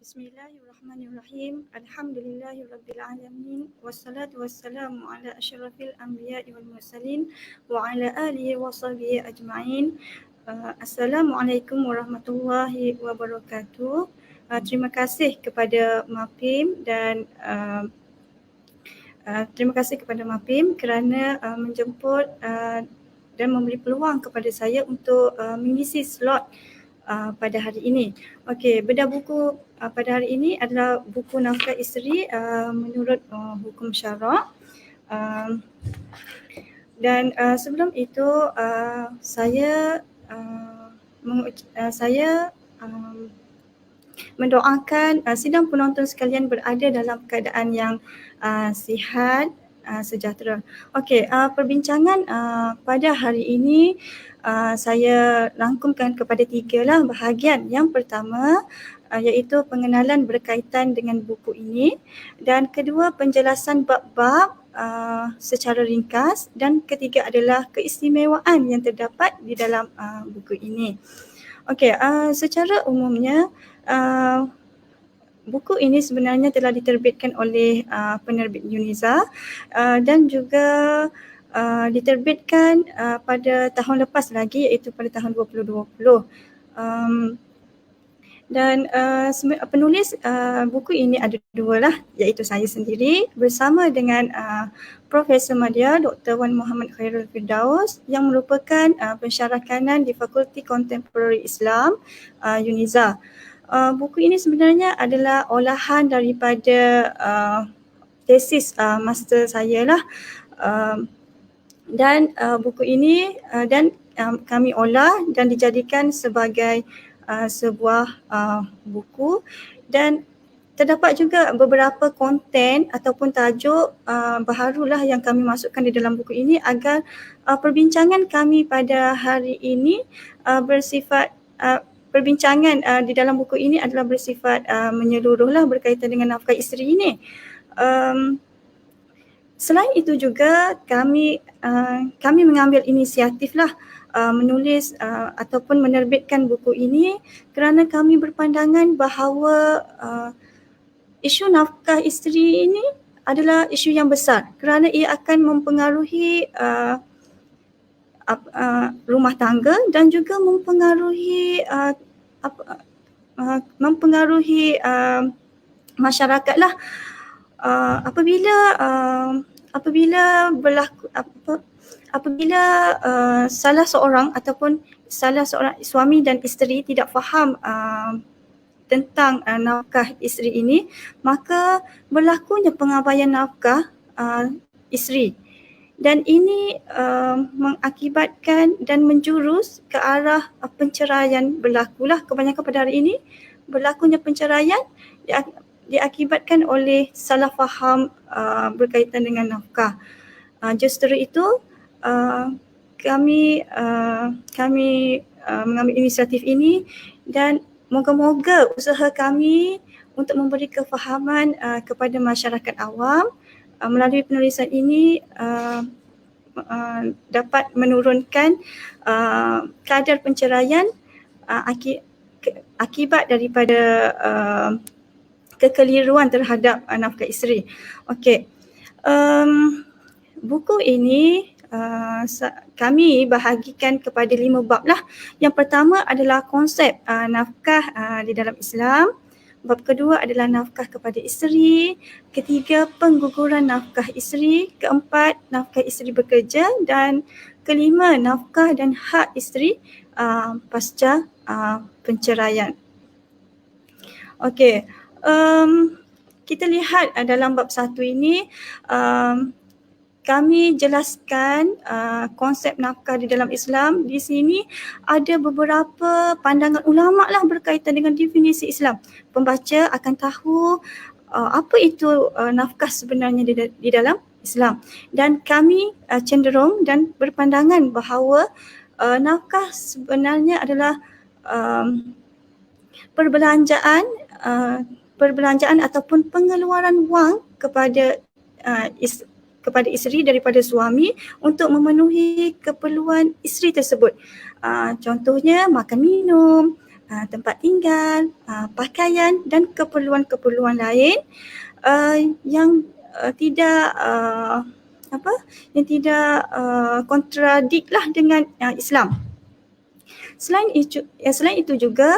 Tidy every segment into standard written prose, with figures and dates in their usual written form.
Bismillahirrahmanirrahim. Alhamdulillahirabbil alamin wassalatu wassalamu ala asyrafil anbiya'i wal mursalin wa ala alihi wa sahbihi ajma'in. Assalamualaikum warahmatullahi wabarakatuh. Terima kasih kepada MAPIM dan terima kasih kepada MAPIM kerana menjemput dan memberi peluang kepada saya untuk mengisi slot pada hari ini. Okey, bedah buku pada hari ini adalah buku Nafkah Isteri menurut hukum syarak. Dan sebelum itu saya mendoakan sidang penonton sekalian berada dalam keadaan yang sihat, sejahtera. Okey, perbincangan pada hari ini saya rangkumkan kepada 3 bahagian. Yang pertama iaitu pengenalan berkaitan dengan buku ini, dan kedua penjelasan bab-bab secara ringkas, dan ketiga adalah keistimewaan yang terdapat di dalam buku ini. Okey, secara umumnya buku ini sebenarnya telah diterbitkan oleh penerbit Uniza dan juga diterbitkan pada tahun lepas lagi, iaitu pada tahun 2020. Dan penulis buku ini ada 2 lah, iaitu saya sendiri bersama dengan Profesor Madya Dr. Wan Muhammad Khairul Firdaus yang merupakan pensyarah kanan di Fakulti Kontemporari Islam Uniza. buku ini sebenarnya adalah olahan daripada tesis master saya lah. Dan buku ini kami olah dan dijadikan sebagai sebuah buku, dan terdapat juga beberapa konten ataupun tajuk baharulah yang kami masukkan di dalam buku ini agar perbincangan kami pada hari ini bersifat perbincangan di dalam buku ini adalah bersifat menyeluruhlah berkaitan dengan nafkah isteri ini. Selain itu juga kami mengambil inisiatiflah menulis ataupun menerbitkan buku ini kerana kami berpandangan bahawa isu nafkah isteri ini adalah isu yang besar kerana ia akan mempengaruhi rumah tangga dan juga mempengaruhi masyarakat lah. Apabila salah seorang suami dan isteri tidak faham tentang nafkah isteri ini, maka berlakunya pengabaian nafkah isteri, dan ini mengakibatkan dan menjurus ke arah penceraian berlakulah. Kebanyakan pada hari ini berlakunya penceraian diakibatkan oleh salah faham berkaitan dengan nafkah. Justru itu kami mengambil inisiatif ini, dan moga-moga usaha kami untuk memberi kefahaman kepada masyarakat awam melalui penulisan ini dapat menurunkan kadar penceraian akibat daripada kekeliruan terhadap nafkah isteri. Okey. Buku ini kami bahagikan kepada 5 bab lah. Yang pertama adalah konsep nafkah di dalam Islam. Bab kedua adalah nafkah kepada isteri. Ketiga, pengguguran nafkah isteri. Keempat, nafkah isteri bekerja. Dan kelima, nafkah dan hak isteri pasca penceraian. Okey. Kita lihat dalam bab 1 ini kami jelaskan konsep nafkah di dalam Islam. Di sini ada beberapa pandangan ulama lah berkaitan dengan definisi Islam. Pembaca akan tahu apa itu nafkah sebenarnya di dalam Islam. Dan kami cenderung dan berpandangan bahawa nafkah sebenarnya adalah perbelanjaan ataupun pengeluaran wang kepada isteri daripada suami untuk memenuhi keperluan isteri tersebut. Contohnya makan minum, tempat tinggal, pakaian dan keperluan-keperluan lain yang tidak kontradik lah dengan Islam. Selain itu juga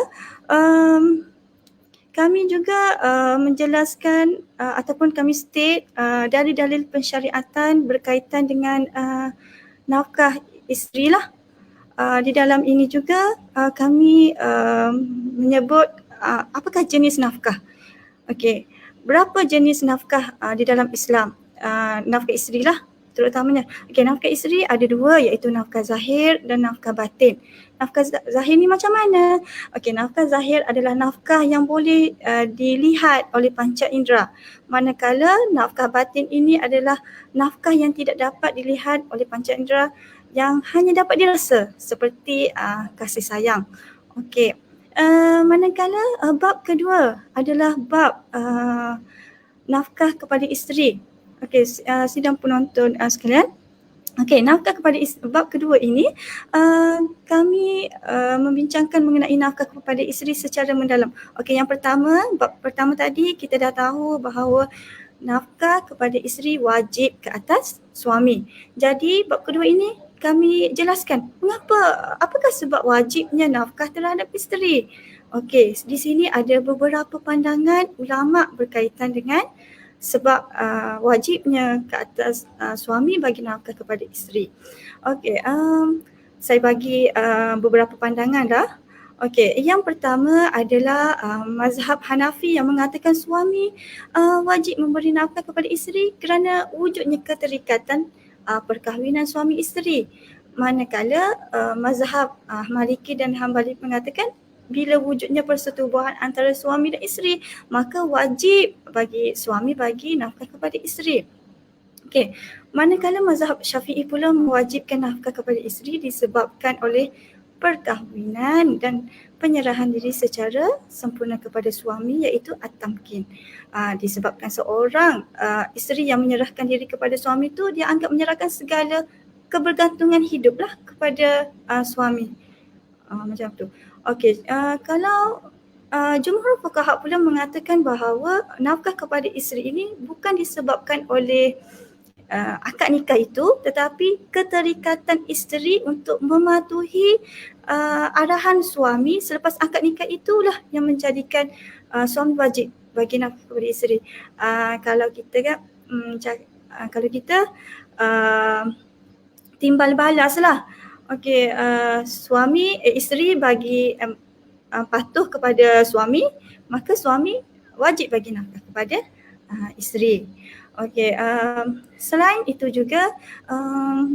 kami juga menjelaskan ataupun kami state dalil-dalil pensyariatan berkaitan dengan nafkah isteri lah. Di dalam ini juga kami menyebut apakah jenis nafkah. Okey, berapa jenis nafkah di dalam Islam? Nafkah isteri lah terutamanya. Okey, nafkah isteri ada 2, iaitu nafkah zahir dan nafkah batin. Nafkah zahir ni macam mana? Okey, nafkah zahir adalah nafkah yang boleh dilihat oleh panca indera. Manakala nafkah batin ini adalah nafkah yang tidak dapat dilihat oleh panca indera, yang hanya dapat dirasa seperti kasih sayang. Okey. Manakala bab kedua adalah bab nafkah kepada isteri. Okey, sidang penonton sekalian. Okey, nafkah kepada bab kedua ini kami membincangkan mengenai nafkah kepada isteri secara mendalam. Okey, yang pertama, bab pertama tadi kita dah tahu bahawa nafkah kepada isteri wajib ke atas suami. Jadi bab kedua ini kami jelaskan apakah sebab wajibnya nafkah terhadap isteri. Okey, di sini ada beberapa pandangan ulama berkaitan dengan sebab wajibnya ke atas suami bagi nafkah kepada isteri. Okey, saya bagi beberapa pandangan dah. Okey, yang pertama adalah mazhab Hanafi yang mengatakan suami wajib memberi nafkah kepada isteri kerana wujudnya keterikatan perkahwinan suami isteri. Manakala mazhab Maliki dan Hambali mengatakan bila wujudnya persetubuhan antara suami dan isteri, maka wajib bagi suami bagi nafkah kepada isteri. Okey, manakala mazhab Syafi'i pula mewajibkan nafkah kepada isteri disebabkan oleh perkahwinan dan penyerahan diri secara sempurna kepada suami iaitu at-tamkin. Disebabkan seorang isteri yang menyerahkan diri kepada suami tu dia anggap menyerahkan segala kebergantungan hiduplah kepada suami. Macam tu. Okey, kalau jumhur fuqaha pula mengatakan bahawa nafkah kepada isteri ini bukan disebabkan oleh akad nikah itu, tetapi keterikatan isteri untuk mematuhi arahan suami selepas akad nikah itulah yang menjadikan suami wajib bagi nafkah kepada isteri. Kalau kita kan kalau kita timbal balas lah. Okey, isteri bagi patuh kepada suami, maka suami wajib bagi nafkah kepada isteri. Okey, selain itu juga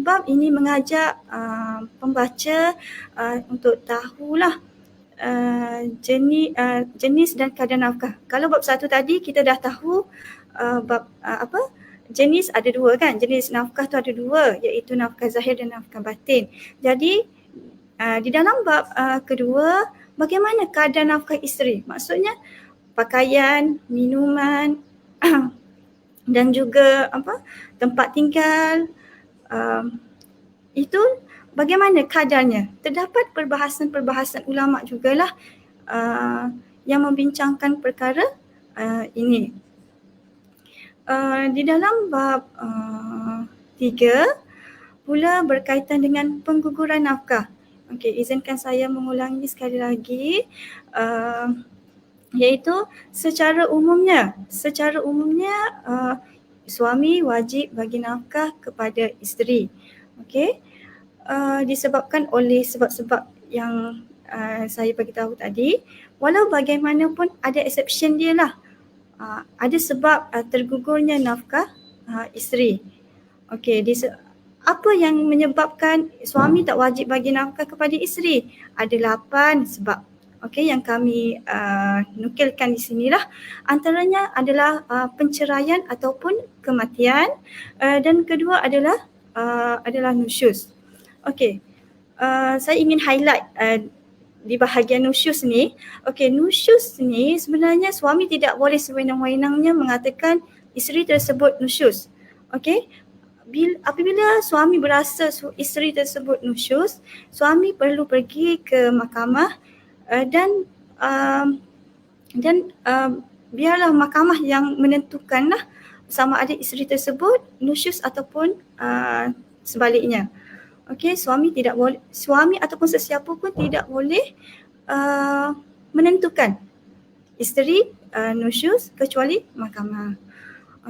bab ini mengajak pembaca untuk tahulah jenis dan kadar nafkah. Kalau bab 1 tadi kita dah tahu bab jenis ada 2 kan, jenis nafkah tu ada 2 iaitu nafkah zahir dan nafkah batin. Jadi di dalam bab kedua, bagaimana kadar nafkah isteri? Maksudnya pakaian, minuman dan juga tempat tinggal, itu bagaimana kadarnya. Terdapat perbahasan-perbahasan ulama jugalah yang membincangkan perkara ini. Di dalam bab 3 pula berkaitan dengan pengguguran nafkah. Okey, izinkan saya mengulangi sekali lagi. Iaitu secara umumnya suami wajib bagi nafkah kepada isteri. Okey, disebabkan oleh sebab-sebab yang saya bagi tahu tadi. Walau bagaimanapun ada exception dia lah. Ada sebab tergugurnya nafkah isteri. Okey, apa yang menyebabkan suami tak wajib bagi nafkah kepada isteri? Ada 8 sebab. Okey, yang kami nukilkan di sinilah. Antaranya adalah penceraian ataupun kematian, dan kedua adalah nusyuz. Okey, saya ingin highlight di bahagian nusyuz ni. Okey, nusyuz ni sebenarnya suami tidak boleh sewenang-wenangnya mengatakan isteri tersebut nusyuz. Okey, apabila suami berasa isteri tersebut nusyuz, suami perlu pergi ke mahkamah dan biarlah mahkamah yang menentukanlah sama ada isteri tersebut nusyuz ataupun sebaliknya. Okey, suami ataupun sesiapa pun tidak boleh menentukan isteri nusyuz kecuali mahkamah.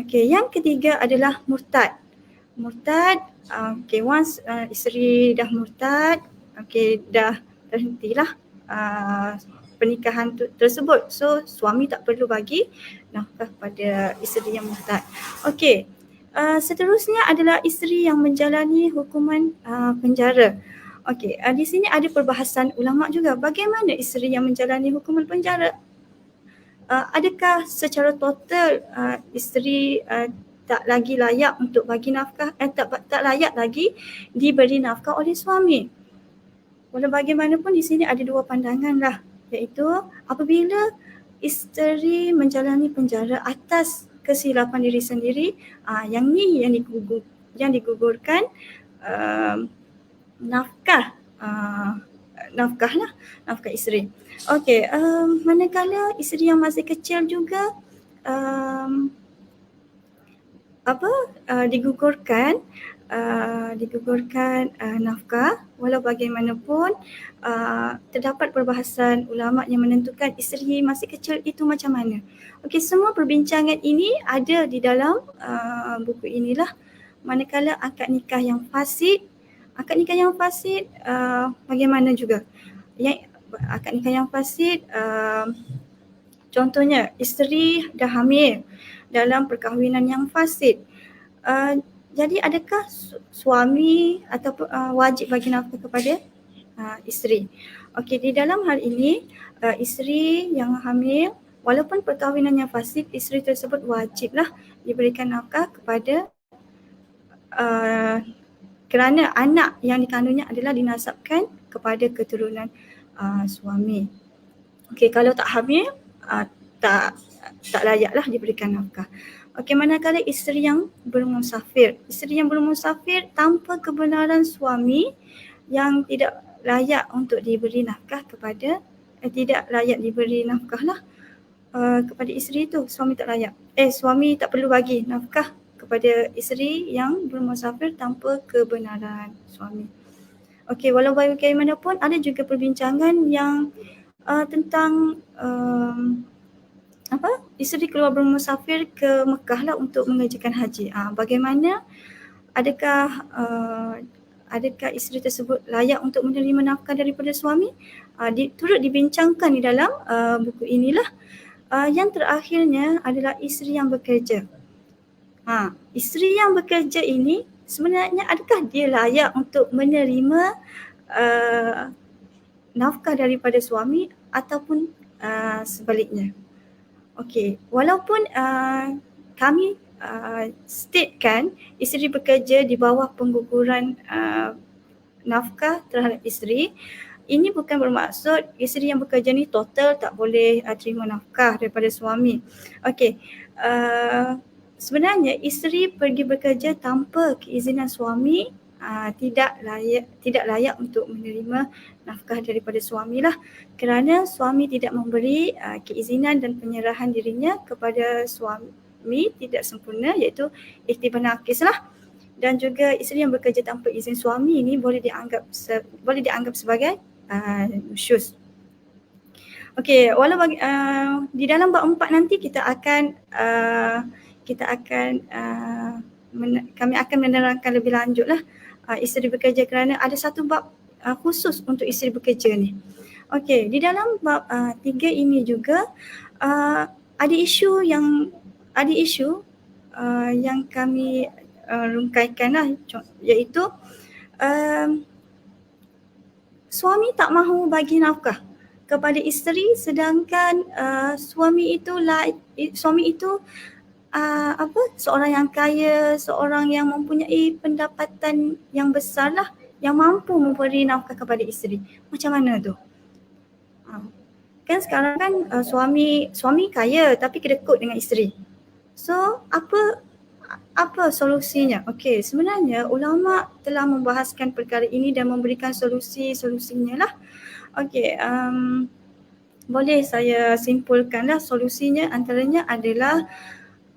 Okey, yang ketiga adalah murtad. Murtad, okey, once isteri dah murtad, okey, dah terhentilah pernikahan tersebut. So suami tak perlu bagi nafkah kepada isteri yang murtad. Okey, seterusnya adalah isteri yang menjalani hukuman penjara. Okey, di sini ada perbahasan ulama juga. Bagaimana isteri yang menjalani hukuman penjara? Adakah secara total isteri tak lagi layak untuk bagi nafkah, tak layak lagi diberi nafkah oleh suami? Walau bagaimanapun di sini ada 2 pandangan lah, iaitu apabila isteri menjalani penjara atas kesilapan diri sendiri, yang digugurkan nafkah isteri. Okey, manakala isteri yang masih kecil juga digugurkan nafkah, walau bagaimanapun terdapat perbahasan ulama yang menentukan isteri masih kecil itu macam mana. Okey, semua perbincangan ini ada di dalam buku inilah. Manakala akad nikah yang fasid bagaimana juga? akad nikah yang fasid, contohnya isteri dah hamil dalam perkahwinan yang fasid. Jadi adakah suami ataupun wajib bagi nafkah kepada isteri? Okey, di dalam hal ini isteri yang hamil walaupun perkahwinannya fasid, isteri tersebut wajiblah diberikan nafkah kepada kerana anak yang dikandungnya adalah dinasabkan kepada keturunan suami. Okey, kalau tak hamil tak layaklah diberikan nafkah. Okey, manakala isteri yang bermusafir. Isteri yang bermusafir tanpa kebenaran suami yang tidak layak untuk diberi nafkah kepada tidak layak diberi nafkah lah kepada isteri itu. Suami tak layak. Suami tak perlu bagi nafkah kepada isteri yang bermusafir tanpa kebenaran suami. Okey, walau bagaimanapun ada juga perbincangan yang tentang isteri keluar bermusafir ke Mekah lah untuk mengerjakan haji. Bagaimana, adakah isteri tersebut layak untuk menerima nafkah daripada suami? Turut dibincangkan di dalam buku inilah. Yang terakhirnya adalah isteri yang bekerja. Isteri yang bekerja ini sebenarnya adakah dia layak untuk menerima nafkah daripada suami ataupun sebaliknya? Okey, walaupun kami statekan isteri bekerja di bawah pengguguran nafkah terhadap isteri, ini bukan bermaksud isteri yang bekerja ni total tak boleh terima nafkah daripada suami. Okey, sebenarnya isteri pergi bekerja tanpa keizinan suami tidak layak untuk menerima nafkah daripada suami lah, kerana suami tidak memberi keizinan dan penyerahan dirinya kepada suami tidak sempurna, iaitu iktibar nakis lah. Dan juga isteri yang bekerja tanpa izin suami ini boleh dianggap sebagai nusyuz. Okey, di dalam bab 4 nanti kami akan menerangkan lebih lanjut lah isteri bekerja, kerana ada satu bab khusus untuk isteri bekerja ni. Okey, di dalam bab 3 ini juga ada isu yang kami rungkaikan lah, iaitu suami tak mahu bagi nafkah kepada isteri, sedangkan suami itu seorang yang kaya, seorang yang mempunyai pendapatan yang besar lah, yang mampu memberi nafkah kepada isteri. Macam mana tu? Kan sekarang kan suami kaya tapi kedekut dengan isteri. So apa solusinya? Okey, sebenarnya ulama telah membahaskan perkara ini dan memberikan solusinya lah. Okey, boleh saya simpulkanlah solusinya, antaranya adalah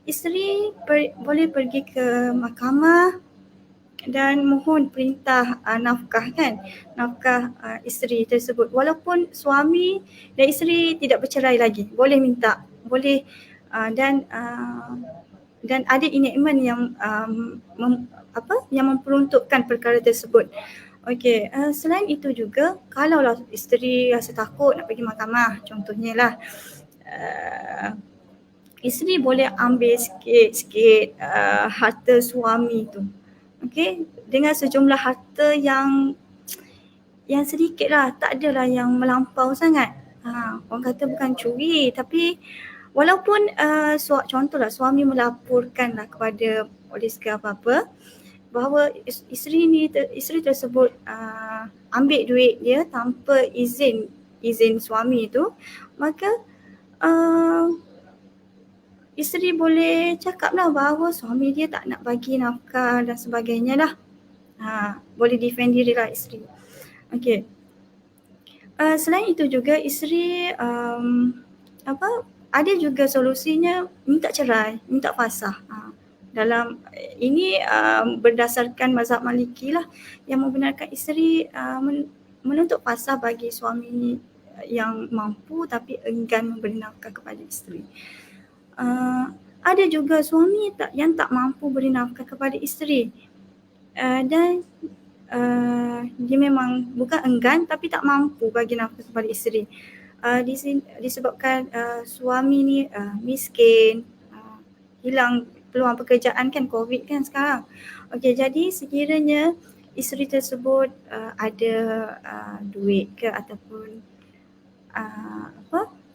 isteri boleh pergi ke mahkamah dan mohon perintah nafkah isteri tersebut. Walaupun suami dan isteri tidak bercerai lagi, boleh minta, boleh dan ada enactment yang memperuntukkan perkara tersebut. Okey, selain itu juga kalaulah isteri rasa takut nak pergi mahkamah, contohnya lah, isteri boleh ambil sikit-sikit harta suami tu. Okey, dengan sejumlah harta yang sedikit lah, tak adalah yang melampau sangat. Orang kata bukan curi, tapi walaupun contohlah suami melaporkanlah kepada polis ke apa-apa bahawa isteri tersebut ambil duit dia tanpa izin suami tu, maka isteri boleh cakaplah bahawa suami dia tak nak bagi nafkah dan sebagainya lah. Boleh defend dirilah isteri. Okey. Selain itu juga isteri ada juga solusinya minta cerai, minta fasah. Dalam ini berdasarkan mazhab Maliki lah, yang membenarkan isteri menuntut fasah bagi suami yang mampu tapi enggan memberi nafkah kepada isteri. Ada juga suami yang tak mampu beri nafkah kepada isteri, dan dia memang bukan enggan tapi tak mampu bagi nafkah kepada isteri. Disebabkan suami ni miskin, hilang peluang pekerjaan kan, COVID kan sekarang. Okey, jadi sekiranya isteri tersebut ada duit ke ataupun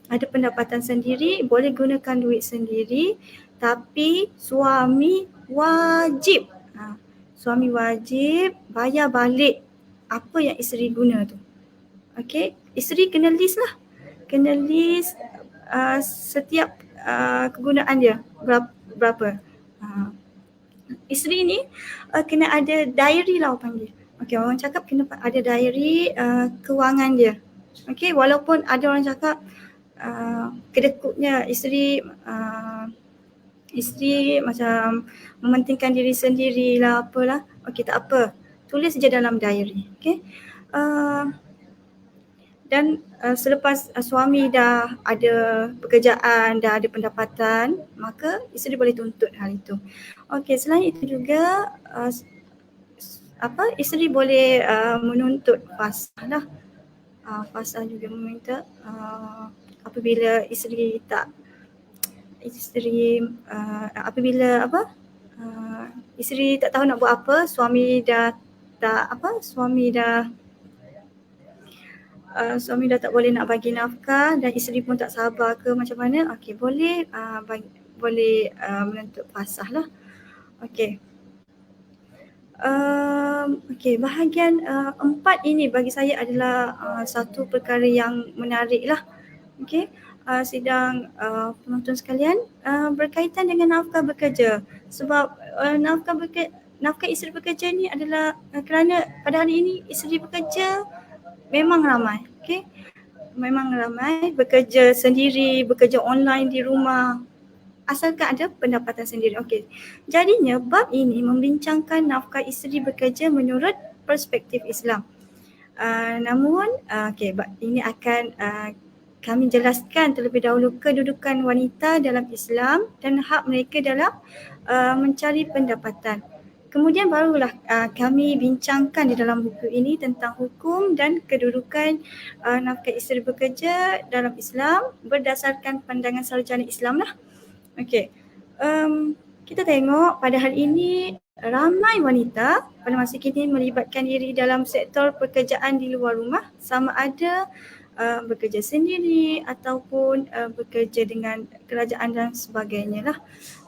ada pendapatan sendiri, boleh gunakan duit sendiri, tapi suami wajib suami wajib bayar balik apa yang isteri guna tu. Okey, isteri kena list lah. Kena list setiap kegunaan dia berapa. Isteri ni kena ada diary lah orang panggil. Okey, orang cakap kena ada diary kewangan dia. Okey, walaupun ada orang cakap kedekutnya isteri macam mementingkan diri sendiri lah apalah. Okey, tak apa. Tulis je dalam diary. Okey. Dan selepas suami dah ada pekerjaan, dah ada pendapatan, maka isteri boleh tuntut hal itu. Okey, selain itu juga isteri boleh menuntut fasah lah. Fasah juga meminta apabila isteri tak tahu nak buat apa, suami dah tak boleh nak bagi nafkah dan isteri pun tak sabar ke macam mana, okey, boleh menuntut fasah lah. Okey. Bahagian 4 ini bagi saya adalah satu perkara yang menarik lah. Okey, sidang penonton sekalian, berkaitan dengan nafkah bekerja. Sebab nafkah isteri bekerja ni adalah kerana pada hari ini isteri bekerja memang ramai. Okey, memang ramai bekerja sendiri, bekerja online di rumah, asalkan ada pendapatan sendiri. Okey. Jadinya bab ini membincangkan nafkah isteri bekerja menurut perspektif Islam. Namun bab ini akan kami jelaskan terlebih dahulu kedudukan wanita dalam Islam dan hak mereka dalam mencari pendapatan. Kemudian barulah kami bincangkan di dalam buku ini tentang hukum dan kedudukan nafkah isteri bekerja dalam Islam berdasarkan pandangan sarjana Islam lah. Okey, kita tengok pada hari ini ramai wanita pada masa kini melibatkan diri dalam sektor pekerjaan di luar rumah, sama ada bekerja sendiri ataupun bekerja dengan kerajaan dan sebagainya lah.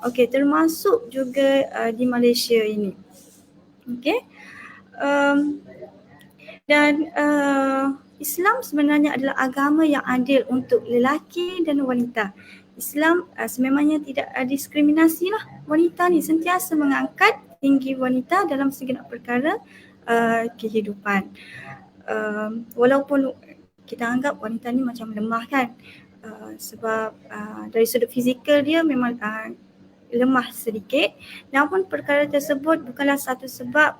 Okey, termasuk juga di Malaysia ini. Okey, dan Islam sebenarnya adalah agama yang adil untuk lelaki dan wanita. Islam sememangnya tidak diskriminasi lah. Wanita ni sentiasa mengangkat tinggi wanita dalam segenap perkara kehidupan. Walaupun kita anggap wanita ni macam lemah kan, sebab dari sudut fizikal dia memang lemah sedikit, namun perkara tersebut bukanlah satu sebab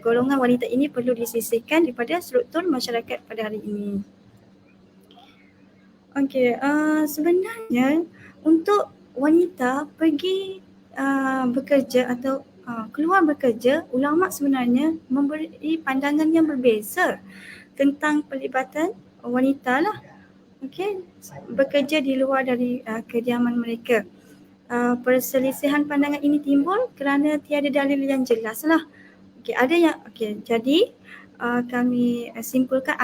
golongan wanita ini perlu disisihkan daripada struktur masyarakat pada hari ini. Okey, sebenarnya untuk wanita pergi bekerja atau keluar bekerja, ulama sebenarnya memberi pandangan yang berbeza tentang pelibatan wanita lah. Okey, bekerja di luar dari kediaman mereka. Perselisihan pandangan ini timbul kerana tiada dalil yang jelas lah. Okey, jadi kami simpulkan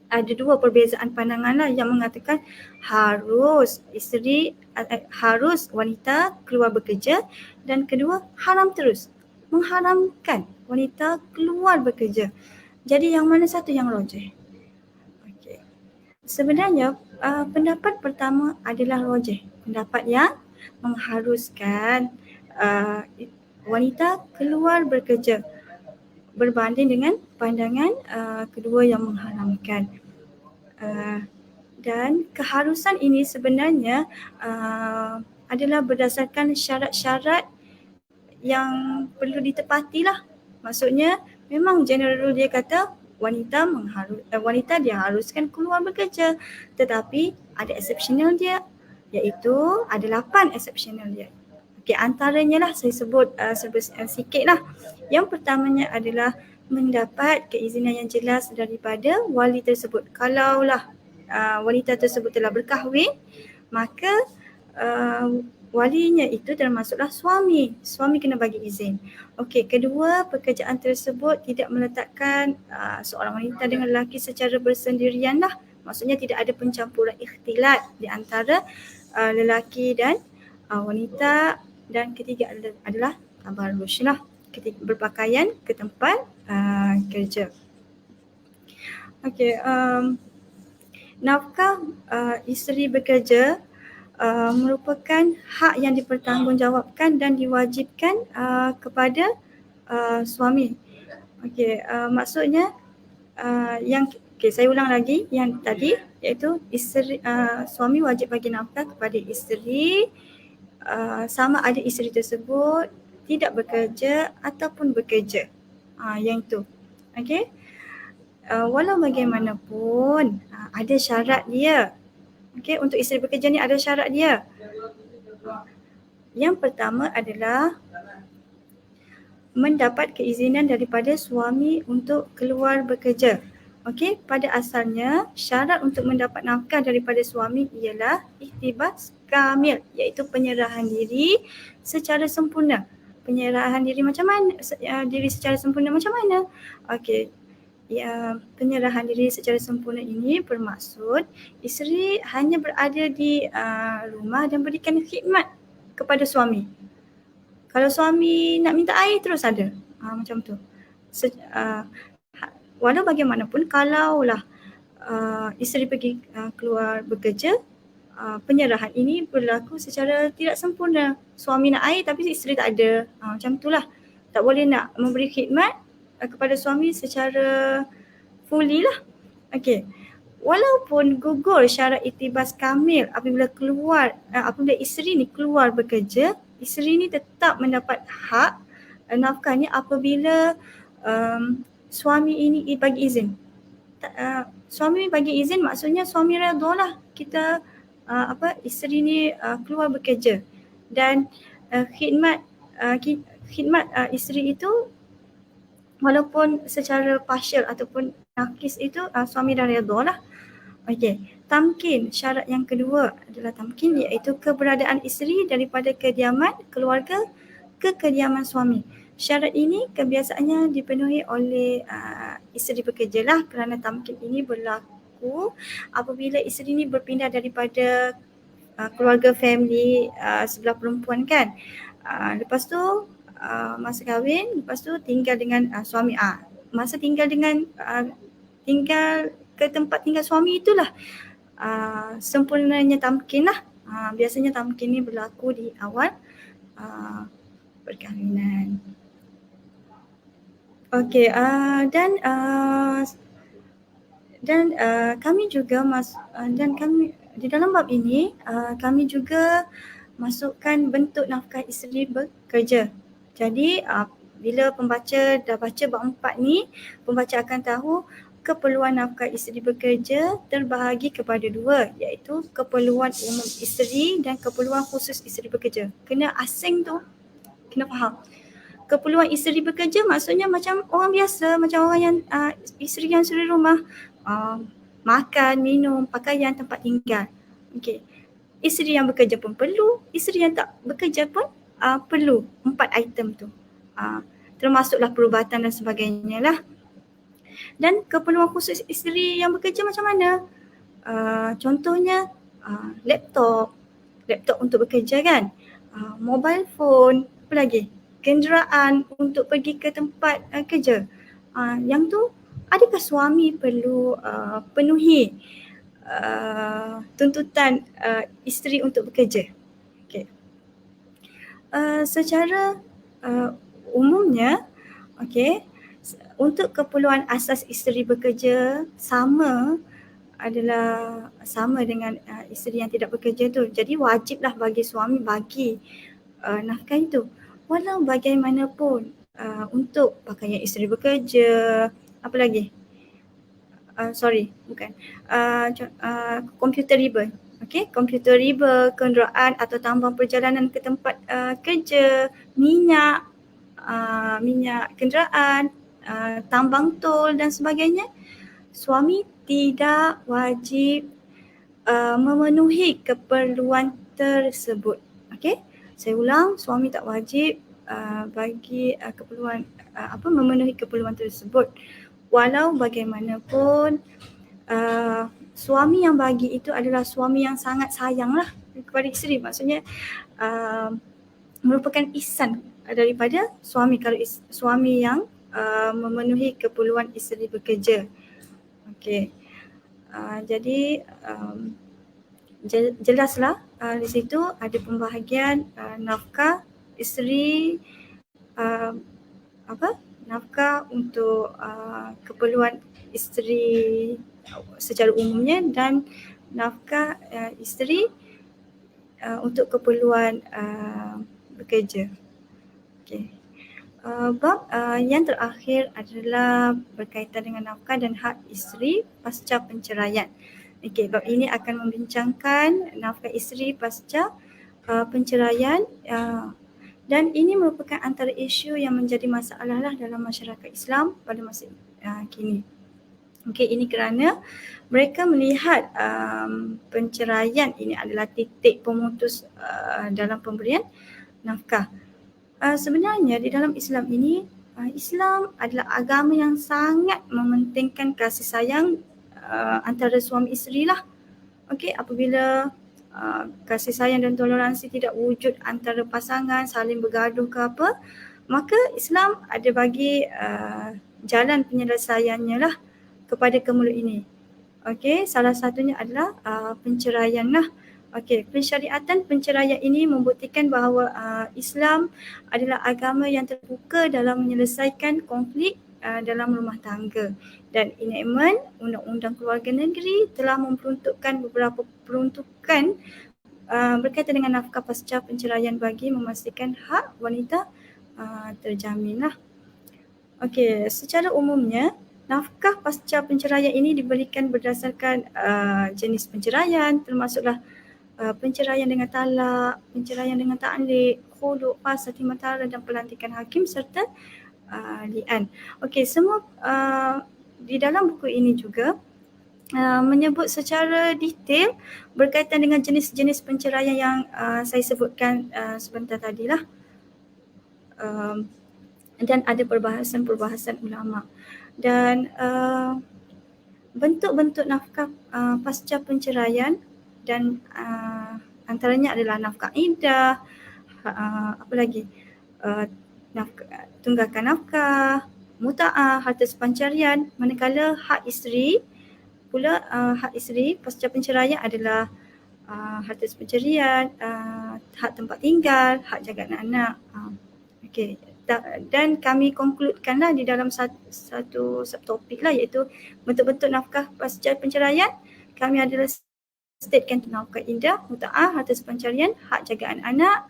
ada dua perbezaan pandangan lah yang mengatakan harus wanita keluar bekerja, dan kedua haram terus mengharamkan wanita keluar bekerja. Jadi yang mana satu yang rajih? Okey, sebenarnya pendapat pertama adalah rajih, pendapat yang mengharuskan wanita keluar bekerja berbanding dengan pandangan kedua yang mengharamkan. Dan keharusan ini sebenarnya adalah berdasarkan syarat-syarat yang perlu ditepati lah. Maksudnya memang general rule dia kata wanita diharuskan keluar bekerja, tetapi ada exceptional dia, iaitu ada 8 exceptional dia. Okey, antaranya lah saya sebut sikit lah. Yang pertamanya adalah mendapat keizinan yang jelas daripada wali tersebut. Kalaulah wanita tersebut telah berkahwin, maka walinya itu termasuklah suami. Suami kena bagi izin. Okey, kedua, pekerjaan tersebut tidak meletakkan seorang wanita dengan lelaki secara bersendirian lah. Maksudnya tidak ada pencampuran ikhtilat di antara lelaki dan wanita. Dan ketiga adalah tabarruj lah, ketika berpakaian ke tempat kerja. Okey, nafkah isteri bekerja merupakan hak yang dipertanggungjawabkan dan diwajibkan kepada suami. Okey, maksudnya saya ulang lagi yang tadi, iaitu isteri, suami wajib bagi nafkah kepada isteri sama ada isteri tersebut tidak bekerja ataupun bekerja. Yang itu. Okey. Walau bagaimanapun ada syarat dia. Okey, untuk isteri bekerja ni ada syarat dia. Yang pertama adalah mendapat keizinan daripada suami untuk keluar bekerja. Okey, pada asalnya syarat untuk mendapat nafkah daripada suami ialah iktibas kamil, iaitu penyerahan diri secara sempurna. Penyerahan diri macam mana? Diri secara sempurna macam mana? Okey, penyerahan diri secara sempurna ini bermaksud isteri hanya berada di rumah dan berikan khidmat kepada suami. Kalau suami nak minta air terus ada. Macam tu. Walau bagaimanapun kalaulah isteri pergi keluar bekerja, penyerahan ini berlaku secara tidak sempurna. Suami nak air tapi isteri tak ada. Macam itulah. Tak boleh nak memberi khidmat kepada suami secara fully lah. Okey. Walaupun gugur syarat iktibas kamil apabila isteri ni keluar bekerja, isteri ni tetap mendapat hak nafkahnya apabila suami ini bagi izin. Suami bagi izin maksudnya suami redha lah kita isteri ni keluar bekerja, dan khidmat isteri itu walaupun secara partial ataupun nakis itu suami dah redha lah. Okey, tamkin, syarat yang kedua adalah tamkin, iaitu keberadaan isteri daripada kediaman keluarga ke kediaman suami. Syarat ini kebiasaannya dipenuhi oleh isteri bekerja lah, kerana tamkin ini berlaku apabila isteri ini berpindah daripada keluarga family sebelah perempuan kan. Lepas tu masa kahwin, lepas tu tinggal dengan suami. Masa tinggal ke tempat tinggal suami itulah sempurnanya tamkin lah. Biasanya tamkin ni berlaku di awal perkahwinan. Okey, dan kami juga kami di dalam bab ini kami juga masukkan bentuk nafkah isteri bekerja. Jadi bila pembaca dah baca bab 4 ni, pembaca akan tahu keperluan nafkah isteri bekerja terbahagi kepada dua, iaitu keperluan umum isteri dan keperluan khusus isteri bekerja. Kena asing tu, kena faham. Keperluan isteri bekerja maksudnya macam orang biasa, macam orang yang isteri yang suri rumah, makan, minum, pakaian, tempat tinggal. Okey. Isteri yang bekerja pun perlu, isteri yang tak bekerja pun perlu 4 item tu. Termasuklah perubatan dan sebagainya lah. Dan keperluan khusus isteri yang bekerja macam mana? Contohnya laptop untuk bekerja kan, mobile phone, apa lagi? Kenderaan untuk pergi ke tempat kerja. Yang tu adakah suami perlu penuhi tuntutan isteri untuk bekerja? Okay. Secara umumnya, okay, untuk keperluan asas isteri bekerja sama dengan isteri yang tidak bekerja tu. Jadi wajiblah bagi suami bagi nafkah itu. Walau bagaimanapun untuk pakaian isteri bekerja, apa lagi? Komputer riba. Okey, komputer riba, kenderaan atau tambang perjalanan ke tempat kerja, minyak kenderaan, tambang tol dan sebagainya, suami tidak wajib memenuhi keperluan tersebut. Okey, saya ulang, suami tak wajib bagi keperluan memenuhi keperluan tersebut. Walau bagaimanapun suami yang bagi itu adalah suami yang sangat sayanglah kepada isteri. Maksudnya merupakan ihsan daripada suami kalau suami yang memenuhi keperluan isteri bekerja. Okey. Jadi jelaslah di situ ada pembahagian nafkah isteri, nafkah untuk keperluan isteri secara umumnya dan nafkah isteri untuk keperluan bekerja. Okey. Bab yang terakhir adalah berkaitan dengan nafkah dan hak isteri pasca penceraian. Okey, bab ini akan membincangkan nafkah isteri pasca penceraian dan ini merupakan antara isu yang menjadi masalah lah dalam masyarakat Islam pada masa kini. Okey, ini kerana mereka melihat penceraian ini adalah titik pemutus dalam pemberian nafkah. Sebenarnya di dalam Islam ini, Islam adalah agama yang sangat mementingkan kasih sayang antara suami isteri lah. Okey, apabila kasih sayang dan toleransi tidak wujud antara pasangan, saling bergaduh ke apa, maka Islam ada bagi jalan penyelesaiannya lah kepada kemula ini. Okey, salah satunya adalah penceraian lah. Okey, pensyariatan penceraian ini membuktikan bahawa Islam adalah agama yang terbuka dalam menyelesaikan konflik dalam rumah tangga dan enactment Undang-Undang Keluarga Negeri telah memperuntukkan beberapa peruntukan berkaitan dengan nafkah pasca penceraian bagi memastikan hak wanita terjamin lah. Okey, secara umumnya nafkah pasca penceraian ini diberikan berdasarkan jenis penceraian, termasuklah penceraian dengan talak, penceraian dengan ta'liq, khulu', fas, matalah dan pelantikan hakim serta li'an. Okey, semua di dalam buku ini juga menyebut secara detail berkaitan dengan jenis-jenis penceraian yang saya sebutkan sebentar tadilah. Dan ada perbahasan ulama. Dan bentuk-bentuk nafkah pasca penceraian dan antaranya adalah nafkah iddah, apa lagi, tunggakan nafkah, muta'ah, harta sepancarian, manakala hak isteri pula hak isteri pasca penceraian adalah harta sepancarian, hak tempat tinggal, hak jaga anak-anak. Okey, dan kami konkludkanlah di dalam satu subtopik lah, iaitu bentuk-bentuk nafkah pasca penceraian. Kami adalah statekan nafkah iddah, muta'ah, harta sepancarian, hak jagaan anak,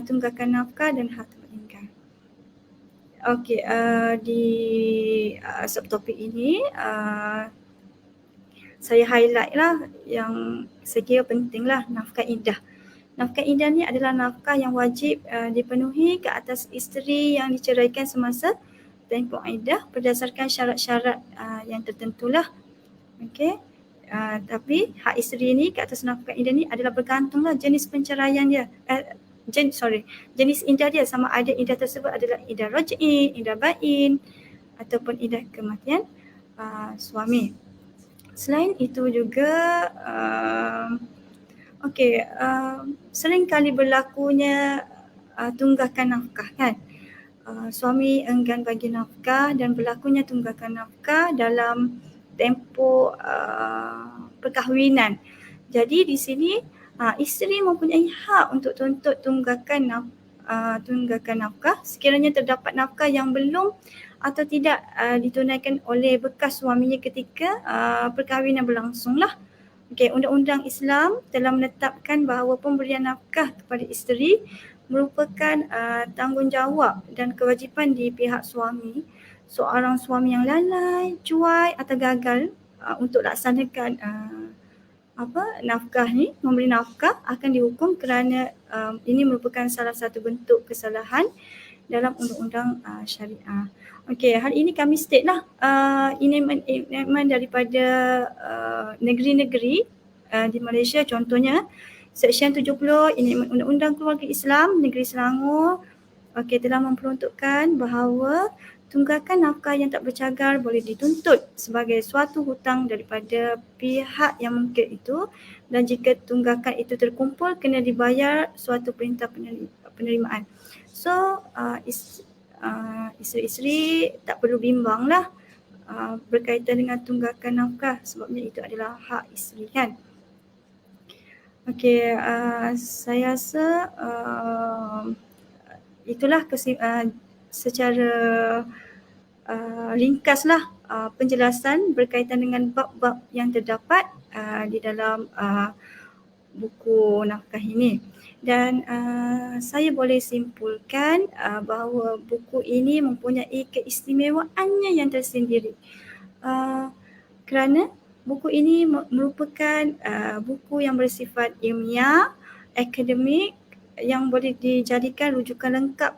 tunggakan nafkah dan hak tempat tinggal. Okey, di subtopik ini saya highlight lah yang saya kira penting lah, nafkah iddah. Nafkah iddah ni adalah nafkah yang wajib dipenuhi ke atas isteri yang diceraikan semasa tempoh iddah berdasarkan syarat-syarat yang tertentulah. Okey. Tapi hak isteri ni ke atas nafkah iddah ni adalah bergantunglah jenis penceraian dia. Jenis iddah dia, sama ada iddah tersebut adalah iddah raj'i, iddah bain ataupun iddah kematian suami. Selain itu juga sering kali berlakunya tunggakan nafkah kan. Suami enggan bagi nafkah dan berlakunya tunggakan nafkah dalam tempoh perkahwinan. Jadi di sini isteri mempunyai hak untuk tuntut tunggakan nafkah sekiranya terdapat nafkah yang belum atau tidak ditunaikan oleh bekas suaminya ketika perkahwinan berlangsunglah. Okey, undang-undang Islam telah menetapkan bahawa pemberian nafkah kepada isteri merupakan tanggungjawab dan kewajipan di pihak suami. Seorang suami yang lalai, cuai atau gagal untuk laksanakan nafkah ni, memberi nafkah akan dihukum kerana ini merupakan salah satu bentuk kesalahan dalam undang-undang syariah. Okey, hari ini kami state lah enactment daripada negeri-negeri di Malaysia, contohnya Seksyen 70 enactment Undang-Undang Keluarga Islam Negeri Selangor telah memperuntukkan bahawa tunggakan nafkah yang tak bercagar boleh dituntut sebagai suatu hutang daripada pihak yang mungkir itu, dan jika tunggakan itu terkumpul kena dibayar suatu perintah penerimaan. So isteri-isteri tak perlu bimbang lah berkaitan dengan tunggakan nafkah, sebabnya itu adalah hak isteri kan. Okey, saya rasa itulah secara ringkaslah penjelasan berkaitan dengan bab-bab yang terdapat di dalam buku nafkah ini. Dan saya boleh simpulkan bahawa buku ini mempunyai keistimewaannya yang tersendiri. Kerana buku ini merupakan buku yang bersifat ilmiah, akademik, yang boleh dijadikan rujukan lengkap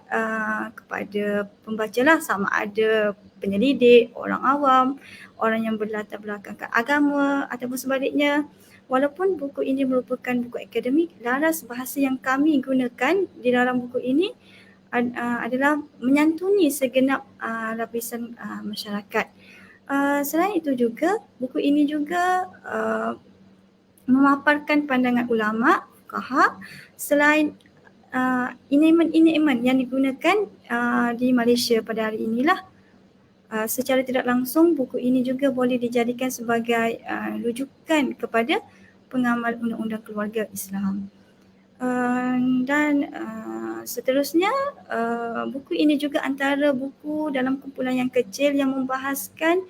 kepada pembaca lah, sama ada penyelidik, orang awam, orang yang berlatar belakang agama ataupun sebaliknya. Walaupun buku ini merupakan buku akademik, laras bahasa yang kami gunakan di dalam buku ini adalah menyantuni segenap lapisan masyarakat. Selain itu juga, buku ini juga memaparkan pandangan ulama, fuqaha, selain enactment yang digunakan di Malaysia pada hari inilah. Secara tidak langsung, buku ini juga boleh dijadikan sebagai rujukan kepada pengamal undang-undang keluarga Islam. Dan seterusnya, buku ini juga antara buku dalam kumpulan yang kecil yang membahaskan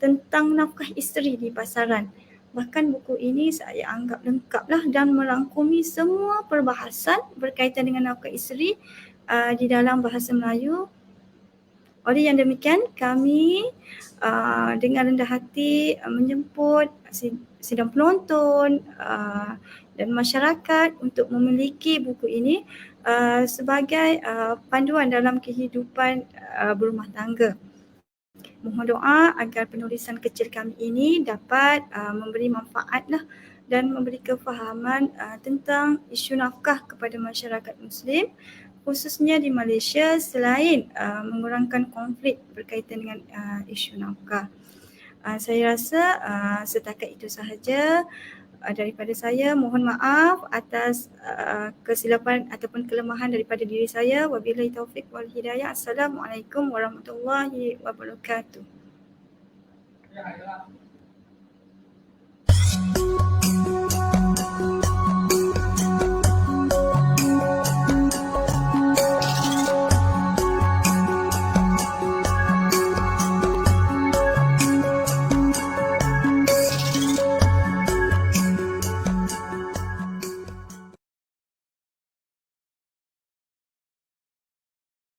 tentang nafkah isteri di pasaran. Bahkan buku ini saya anggap lengkaplah dan merangkumi semua perbahasan berkaitan dengan nafkah isteri di dalam bahasa Melayu. Oleh yang demikian, kami dengan rendah hati menjemput sidang penonton dan masyarakat untuk memiliki buku ini sebagai panduan dalam kehidupan berumah tangga. Mohon doa agar penulisan kecil kami ini dapat memberi manfaat dan memberi kefahaman tentang isu nafkah kepada masyarakat Muslim, khususnya di Malaysia, selain mengurangkan konflik berkaitan dengan isu nafkah. Saya rasa setakat itu sahaja daripada saya. Mohon maaf atas kesilapan ataupun kelemahan daripada diri saya. Wabillahi taufik wal hidayah. Assalamualaikum warahmatullahi wabarakatuh.